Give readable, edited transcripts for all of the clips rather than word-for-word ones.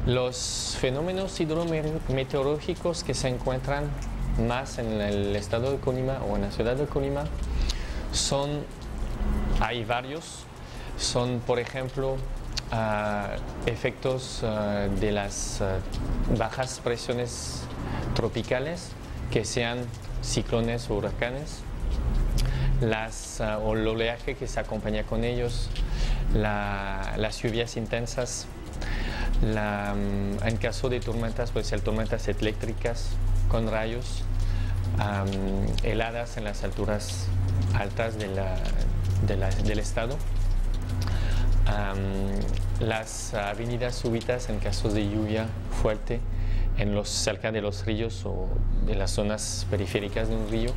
Los fenómenos hidrometeorológicos que se encuentran más en el estado de Colima o en la ciudad de Colima hay varios, son por ejemplo efectos de las bajas presiones tropicales, que sean ciclones o huracanes, o el oleaje que se acompaña con ellos, las lluvias intensas, en caso de tormentas, puede ser tormentas eléctricas con rayos, heladas en las alturas altas del estado, las avenidas súbitas en casos de lluvia fuerte cerca de los ríos o de las zonas periféricas de un río,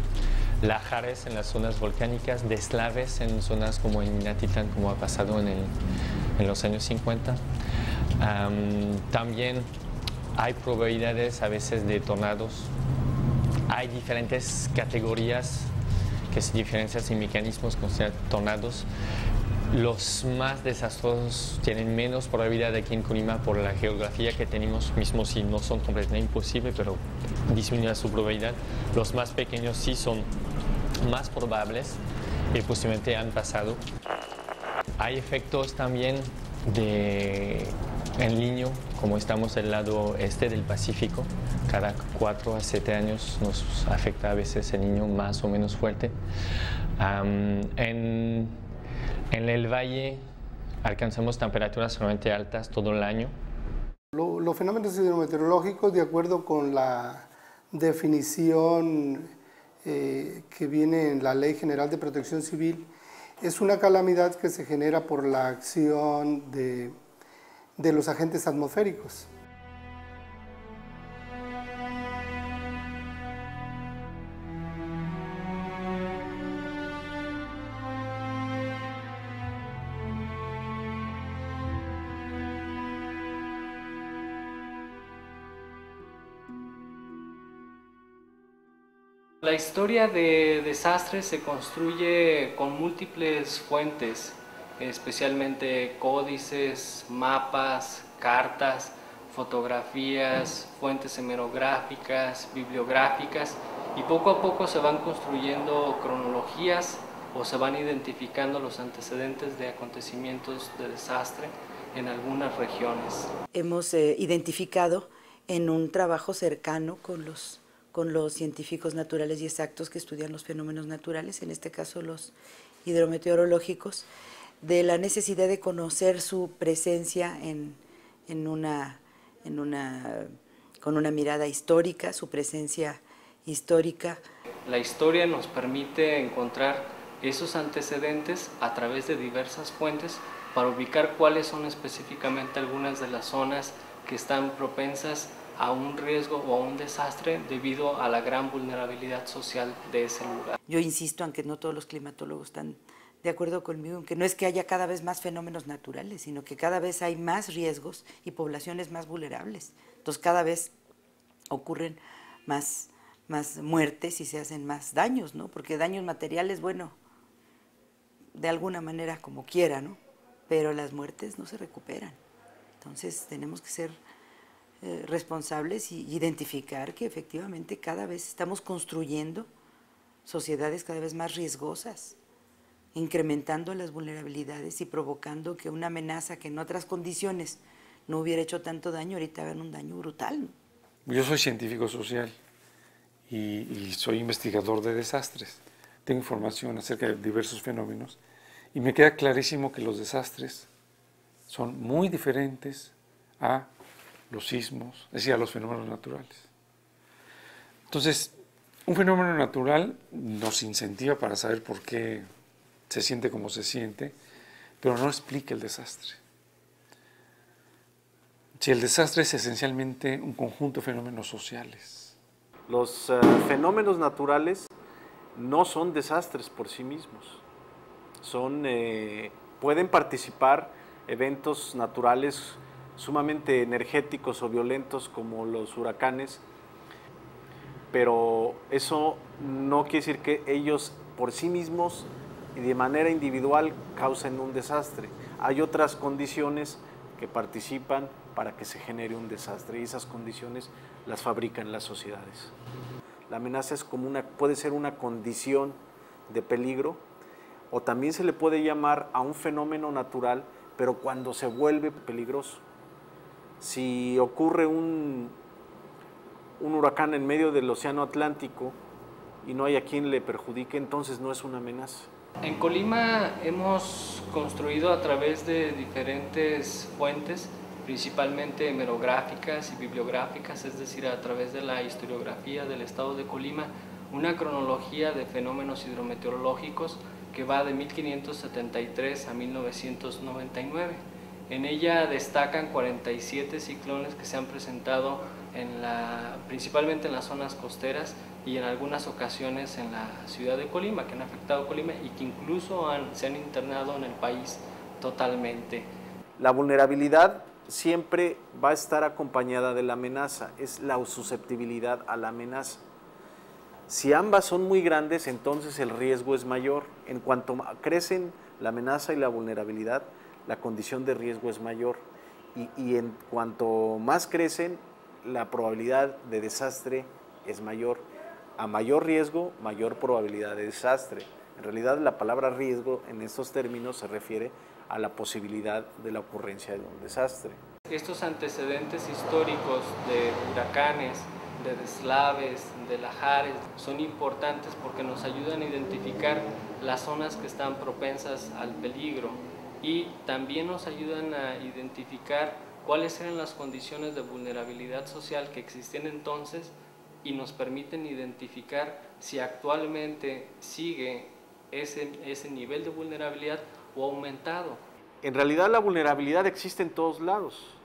lahares en las zonas volcánicas, deslaves en zonas como en Minatitlán, como ha pasado en los años 50. También hay probabilidades a veces de tornados. Hay diferentes categorías que se diferencian en mecanismos con tornados. Los más desastrosos tienen menos probabilidad aquí en Colima por la geografía que tenemos, mismo si no son completamente imposibles, pero disminuye su probabilidad. Los más pequeños sí son más probables y posiblemente han pasado. Hay efectos también en Niño, como estamos del lado este del Pacífico, cada 4 a 7 años nos afecta a veces el Niño más o menos fuerte. En el valle alcanzamos temperaturas realmente altas todo el año. Los fenómenos hidrometeorológicos, de acuerdo con la definición que viene en la Ley General de Protección Civil, es una calamidad que se genera por la acción de los agentes atmosféricos. La historia de desastres se construye con múltiples fuentes, especialmente códices, mapas, cartas, fotografías, fuentes hemerográficas, bibliográficas, y poco a poco se van construyendo cronologías o se van identificando los antecedentes de acontecimientos de desastre en algunas regiones. Hemos identificado en un trabajo cercano con los científicos naturales y exactos que estudian los fenómenos naturales, en este caso los hidrometeorológicos, de la necesidad de conocer su presencia con una mirada histórica, su presencia histórica. La historia nos permite encontrar esos antecedentes a través de diversas fuentes para ubicar cuáles son específicamente algunas de las zonas que están propensas a un riesgo o a un desastre debido a la gran vulnerabilidad social de ese lugar. Yo insisto, aunque no todos los climatólogos están de acuerdo conmigo, en que no es que haya cada vez más fenómenos naturales, sino que cada vez hay más riesgos y poblaciones más vulnerables. Entonces cada vez ocurren más muertes y se hacen más daños, ¿no? Porque daños materiales, bueno, de alguna manera como quiera, ¿no? Pero las muertes no se recuperan. Entonces tenemos que ser responsables y identificar que efectivamente cada vez estamos construyendo sociedades cada vez más riesgosas, incrementando las vulnerabilidades y provocando que una amenaza que en otras condiciones no hubiera hecho tanto daño, ahorita hagan un daño brutal. Yo soy científico social y soy investigador de desastres. Tengo información acerca de diversos fenómenos y me queda clarísimo que los desastres son muy diferentes a los sismos, es decir, a los fenómenos naturales. Entonces, un fenómeno natural nos incentiva para saber por qué se siente como se siente, pero no explica el desastre. Si el desastre es esencialmente un conjunto de fenómenos sociales. Los fenómenos naturales no son desastres por sí mismos. Pueden participar eventos naturales sumamente energéticos o violentos como los huracanes, pero eso no quiere decir que ellos por sí mismos y de manera individual causen un desastre. Hay otras condiciones que participan para que se genere un desastre y esas condiciones las fabrican las sociedades. La amenaza es como puede ser una condición de peligro o también se le puede llamar a un fenómeno natural, pero cuando se vuelve peligroso. Si ocurre un huracán en medio del océano Atlántico y no hay a quien le perjudique, entonces no es una amenaza. En Colima hemos construido a través de diferentes fuentes, principalmente hemerográficas y bibliográficas, es decir, a través de la historiografía del estado de Colima, una cronología de fenómenos hidrometeorológicos que va de 1573 a 1999. En ella destacan 47 ciclones que se han presentado principalmente en las zonas costeras y en algunas ocasiones en la ciudad de Colima, que han afectado Colima y que incluso se han internado en el país totalmente. La vulnerabilidad siempre va a estar acompañada de la amenaza, es la susceptibilidad a la amenaza. Si ambas son muy grandes, entonces el riesgo es mayor. En cuanto crecen la amenaza y la vulnerabilidad, la condición de riesgo es mayor. Y en cuanto más crecen, la probabilidad de desastre es mayor. A mayor riesgo, mayor probabilidad de desastre. En realidad, la palabra riesgo en estos términos se refiere a la posibilidad de la ocurrencia de un desastre. Estos antecedentes históricos de huracanes, de deslaves, de lahares, son importantes porque nos ayudan a identificar las zonas que están propensas al peligro y también nos ayudan a identificar cuáles eran las condiciones de vulnerabilidad social que existían entonces y nos permiten identificar si actualmente sigue ese nivel de vulnerabilidad o ha aumentado. En realidad la vulnerabilidad existe en todos lados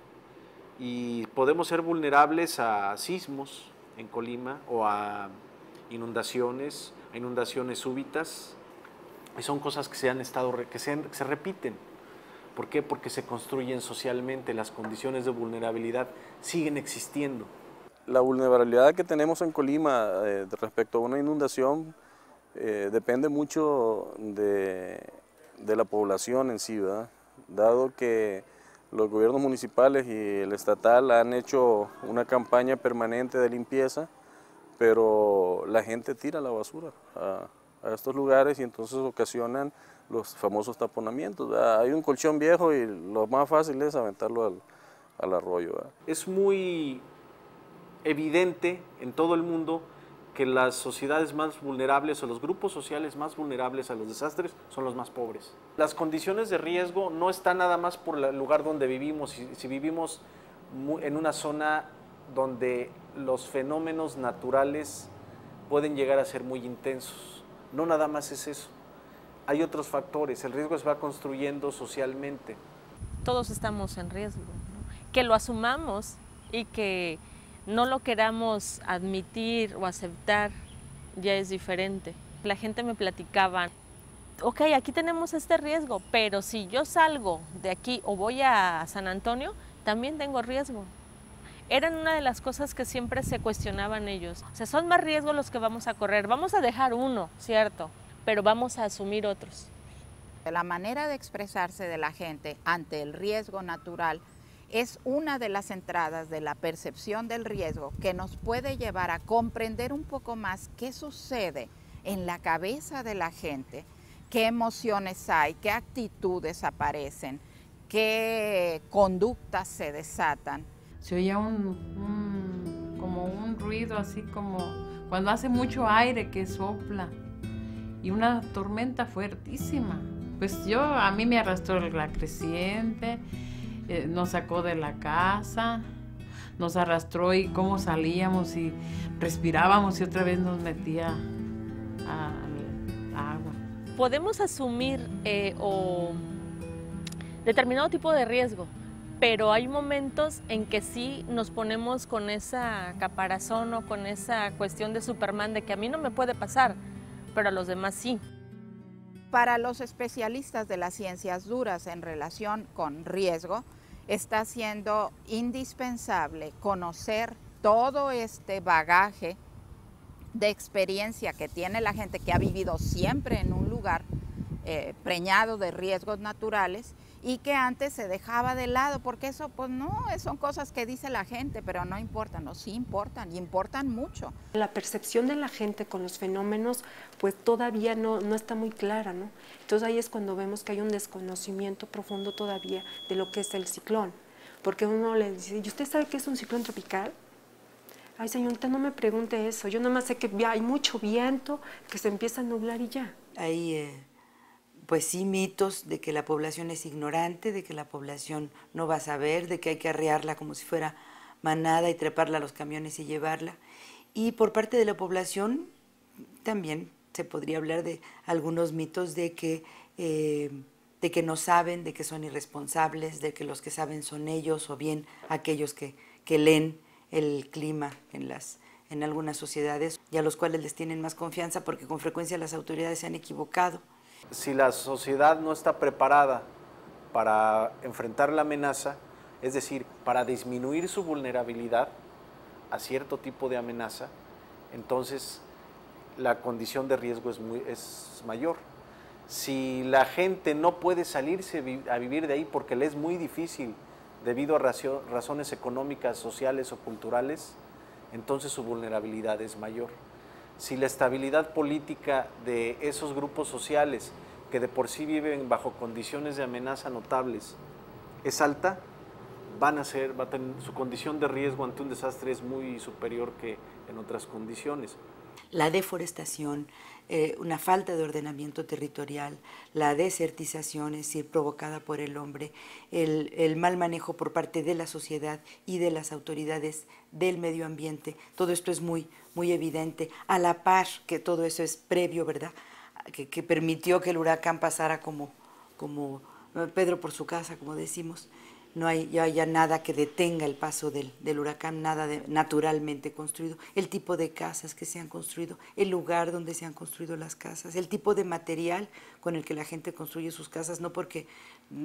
y podemos ser vulnerables a sismos en Colima o a inundaciones súbitas. Y son cosas que se repiten. ¿Por qué? Porque se construyen socialmente, las condiciones de vulnerabilidad siguen existiendo. La vulnerabilidad que tenemos en Colima respecto a una inundación depende mucho de la población en sí, ¿verdad? Dado que los gobiernos municipales y el estatal han hecho una campaña permanente de limpieza, pero la gente tira la basura a estos lugares y entonces ocasionan los famosos taponamientos, ¿verdad? Hay un colchón viejo y lo más fácil es aventarlo al arroyo, ¿verdad? Es muy evidente en todo el mundo que las sociedades más vulnerables o los grupos sociales más vulnerables a los desastres son los más pobres. Las condiciones de riesgo no están nada más por el lugar donde vivimos. Si vivimos en una zona donde los fenómenos naturales pueden llegar a ser muy intensos, no nada más es eso. Hay otros factores, el riesgo se va construyendo socialmente. Todos estamos en riesgo, ¿no? Que lo asumamos y que no lo queramos admitir o aceptar ya es diferente. La gente me platicaba, ok, aquí tenemos este riesgo, pero si yo salgo de aquí o voy a San Antonio, también tengo riesgo. Eran una de las cosas que siempre se cuestionaban ellos. O sea, son más riesgos los que vamos a correr. Vamos a dejar uno, cierto, pero vamos a asumir otros. La manera de expresarse de la gente ante el riesgo natural es una de las entradas de la percepción del riesgo que nos puede llevar a comprender un poco más qué sucede en la cabeza de la gente, qué emociones hay, qué actitudes aparecen, qué conductas se desatan. Se oía como un ruido así como cuando hace mucho aire que sopla y una tormenta fuertísima. Pues a mí me arrastró la creciente, nos sacó de la casa, nos arrastró y cómo salíamos y respirábamos y otra vez nos metía al agua. Podemos asumir determinado tipo de riesgo, pero hay momentos en que sí nos ponemos con esa caparazón o con esa cuestión de Superman de que a mí no me puede pasar, pero a los demás sí. Para los especialistas de las ciencias duras en relación con riesgo, está siendo indispensable conocer todo este bagaje de experiencia que tiene la gente que ha vivido siempre en un lugar preñado de riesgos naturales y que antes se dejaba de lado, porque eso pues no, son cosas que dice la gente, pero no importan, no, sí importan, y importan mucho. La percepción de la gente con los fenómenos pues todavía no está muy clara, ¿no? Entonces ahí es cuando vemos que hay un desconocimiento profundo todavía de lo que es el ciclón, porque uno le dice, ¿y usted sabe qué es un ciclón tropical? Ay, señorita, no me pregunte eso, yo nada más sé que hay mucho viento, que se empieza a nublar y ya. Hay pues sí, mitos de que la población es ignorante, de que la población no va a saber, de que hay que arrearla como si fuera manada y treparla a los camiones y llevarla. Y por parte de la población también se podría hablar de algunos mitos de que no saben, de que son irresponsables, de que los que saben son ellos o bien aquellos que leen el clima en algunas sociedades y a los cuales les tienen más confianza porque con frecuencia las autoridades se han equivocado. Si la sociedad no está preparada para enfrentar la amenaza, es decir, para disminuir su vulnerabilidad a cierto tipo de amenaza, entonces la condición de riesgo es mayor. Si la gente no puede salirse a vivir de ahí porque le es muy difícil debido a razones económicas, sociales o culturales, entonces su vulnerabilidad es mayor. Si la estabilidad política de esos grupos sociales que de por sí viven bajo condiciones de amenaza notables es alta, su condición de riesgo ante un desastre es muy superior que en otras condiciones. La deforestación, una falta de ordenamiento territorial, la desertización, es decir, provocada por el hombre, el mal manejo por parte de la sociedad y de las autoridades del medio ambiente, todo esto es muy evidente, a la par que todo eso es previo, ¿verdad?, que permitió que el huracán pasara como Pedro por su casa, como decimos. No hay ya nada que detenga el paso del huracán, nada naturalmente construido. El tipo de casas que se han construido, el lugar donde se han construido las casas, el tipo de material con el que la gente construye sus casas, no porque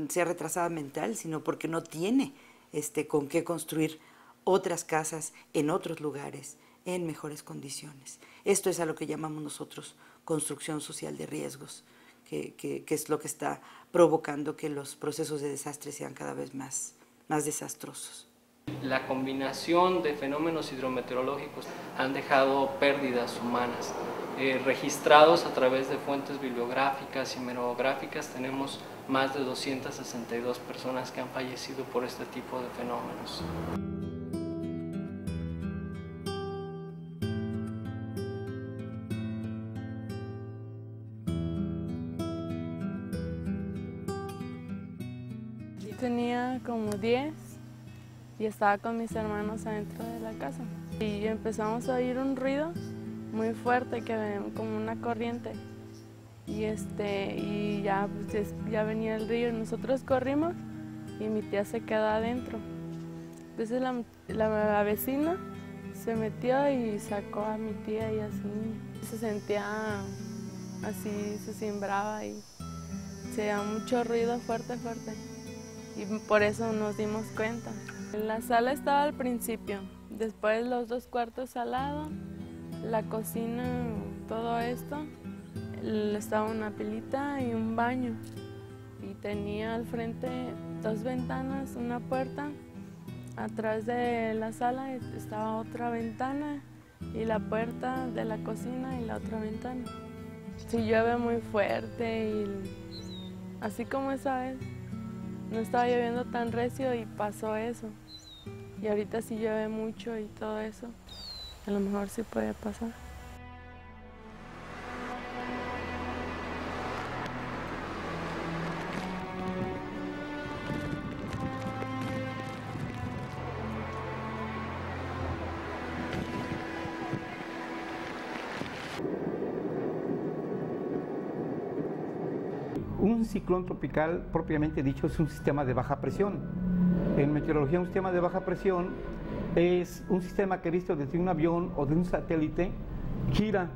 sea retrasada mental, sino porque no tiene con qué construir otras casas en otros lugares, en mejores condiciones. Esto es a lo que llamamos nosotros construcción social de riesgos, que es lo que está provocando que los procesos de desastre sean cada vez más desastrosos. La combinación de fenómenos hidrometeorológicos han dejado pérdidas humanas. Registrados a través de fuentes bibliográficas y meteorográficas, tenemos más de 262 personas que han fallecido por este tipo de fenómenos. Tenía como 10 y estaba con mis hermanos adentro de la casa. Y empezamos a oír un ruido muy fuerte, como una corriente. Y ya, pues, ya venía el río y nosotros corrimos y mi tía se quedó adentro. Entonces la vecina se metió y sacó a mi tía y así se sentía, así se cimbraba y se daba mucho ruido fuerte. Y por eso nos dimos cuenta. La sala estaba al principio, después los 2 cuartos al lado, la cocina, todo esto, estaba una pilita y un baño. Y tenía al frente 2 ventanas, una puerta. Atrás de la sala estaba otra ventana y la puerta de la cocina y la otra ventana. Si llueve muy fuerte y así como esa vez. No estaba lloviendo tan recio y pasó eso. Y ahorita sí llueve mucho y todo eso. A lo mejor sí puede pasar. Un ciclón tropical, propiamente dicho, es un sistema de baja presión. En meteorología, un sistema de baja presión es un sistema que, visto desde un avión o de un satélite, gira,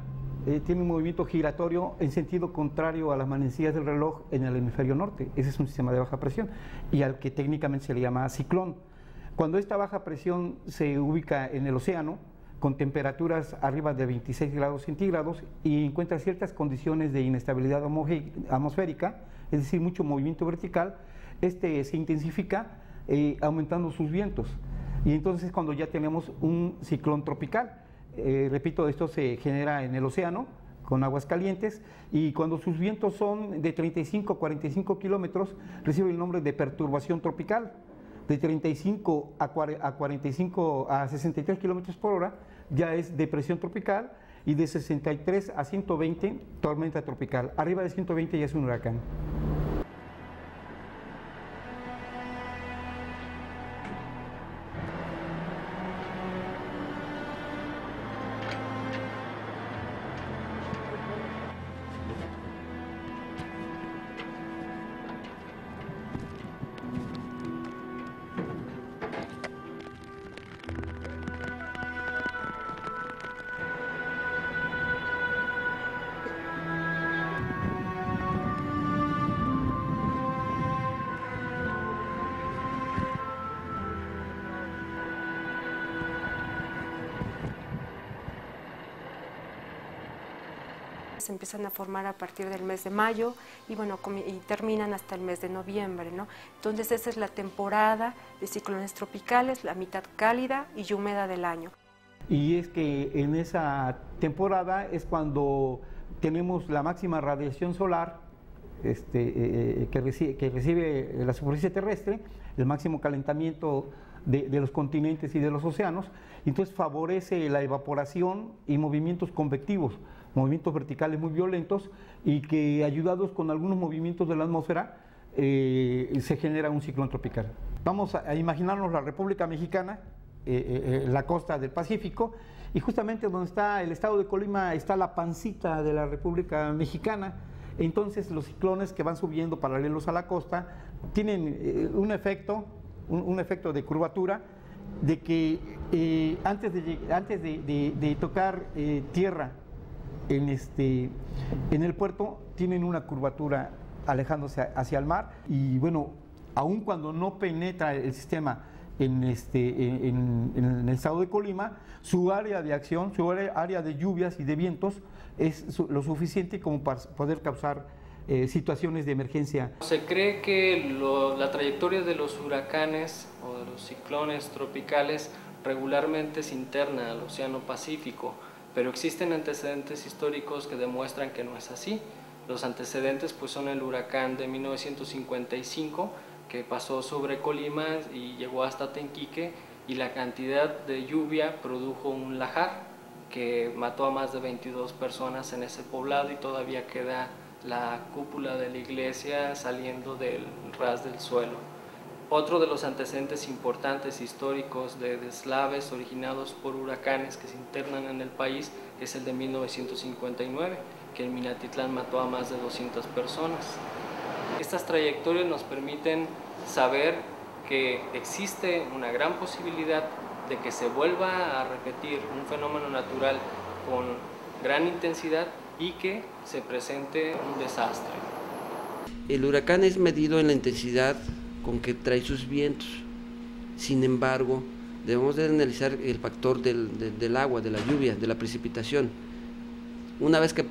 tiene un movimiento giratorio en sentido contrario a las manecillas del reloj en el hemisferio norte. Ese es un sistema de baja presión y al que técnicamente se le llama ciclón. Cuando esta baja presión se ubica en el océano, con temperaturas arriba de 26 grados centígrados y encuentra ciertas condiciones de inestabilidad atmosférica, es decir, mucho movimiento vertical. Se intensifica aumentando sus vientos, y entonces cuando ya tenemos un ciclón tropical. Repito, esto se genera en el océano con aguas calientes, y cuando sus vientos son de 35 a 45 kilómetros recibe el nombre de perturbación tropical. De 35 a 63 kilómetros por hora ya es depresión tropical, y de 63 a 120 tormenta tropical. Arriba de 120 ya es un huracán. Se empiezan a formar a partir del mes de mayo y bueno, y terminan hasta el mes de noviembre, ¿no? Entonces esa es la temporada de ciclones tropicales, la mitad cálida y húmeda del año. Y es que en esa temporada es cuando tenemos la máxima radiación solar que recibe la superficie terrestre, el máximo calentamiento de los continentes y de los océanos. Entonces favorece la evaporación y movimientos convectivos, movimientos verticales muy violentos, y que ayudados con algunos movimientos de la atmósfera se genera un ciclón tropical. Vamos a imaginarnos la República Mexicana, la costa del Pacífico, y justamente donde está el estado de Colima está la pancita de la República Mexicana. Entonces los ciclones que van subiendo paralelos a la costa tienen un efecto de curvatura, de que antes de tocar tierra en el puerto tienen una curvatura alejándose hacia el mar, y bueno, aun cuando no penetra el sistema en el estado de Colima, su área de acción, su área de lluvias y de vientos es lo suficiente como para poder causar situaciones de emergencia. Se cree que la trayectoria de los huracanes o de los ciclones tropicales regularmente es interna al Océano Pacífico, pero existen antecedentes históricos que demuestran que no es así. Los antecedentes pues son el huracán de 1955, que pasó sobre Colima y llegó hasta Tenquique, y la cantidad de lluvia produjo un lahar que mató a más de 22 personas en ese poblado, y todavía queda la cúpula de la iglesia saliendo del ras del suelo. Otro de los antecedentes importantes históricos de deslaves originados por huracanes que se internan en el país es el de 1959, que en Minatitlán mató a más de 200 personas. Estas trayectorias nos permiten saber que existe una gran posibilidad de que se vuelva a repetir un fenómeno natural con gran intensidad y que se presente un desastre. El huracán es medido en la intensidad con que trae sus vientos. Sin embargo, debemos de analizar el factor del agua, de la lluvia, de la precipitación. Una vez que